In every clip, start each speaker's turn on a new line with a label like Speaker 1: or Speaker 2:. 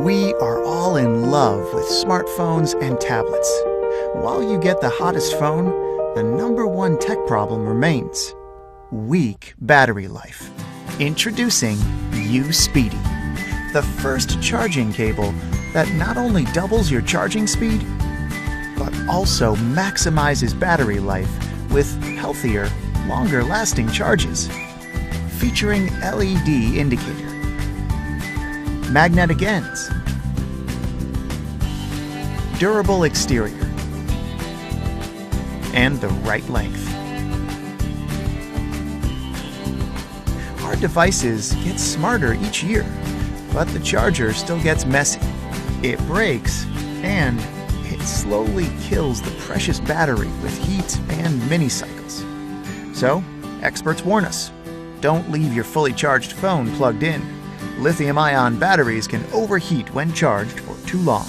Speaker 1: We are all in love with smartphones and tablets. While you get the hottest phone, the #1 tech problem remains: weak battery life. Introducing Usbdi, the first charging cable that not only doubles your charging speed, but also maximizes battery life with healthier, longer-lasting charges. Featuring LED indicator, magnetic ends, durable exterior, and the right length. Our devices get smarter each year, but the charger still gets messy. It breaks, and it slowly kills the precious battery with heat and mini cycles. So, experts warn us, don't leave your fully charged phone plugged in. Lithium-ion batteries can overheat when charged for too long.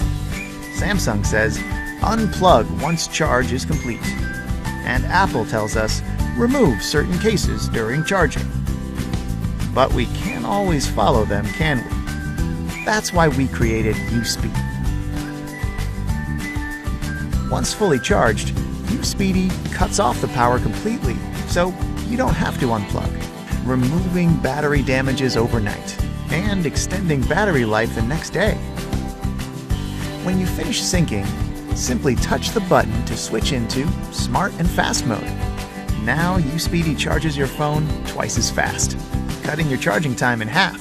Speaker 1: Samsung says, unplug once charge is complete. And Apple tells us, remove certain cases during charging. But we can't always follow them, can we? That's why we created Usbdi. Once fully charged, Usbdi cuts off the power completely, so you don't have to unplug, removing battery damages overnight and extending battery life the next day. When you finish syncing, simply touch the button to switch into Smart and Fast mode. Now Usbdi charges your phone twice as fast, cutting your charging time in half.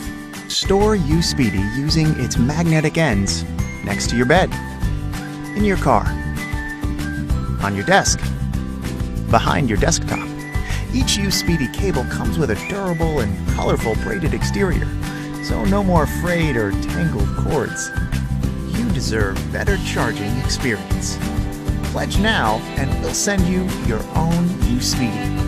Speaker 1: Store Usbdi using its magnetic ends next to your bed, in your car, on your desk, behind your desktop. Each Usbdi cable comes with a durable and colorful braided exterior, so no more frayed or tangled cords. You deserve better charging experience. Pledge now and we'll send you your own Usbdi.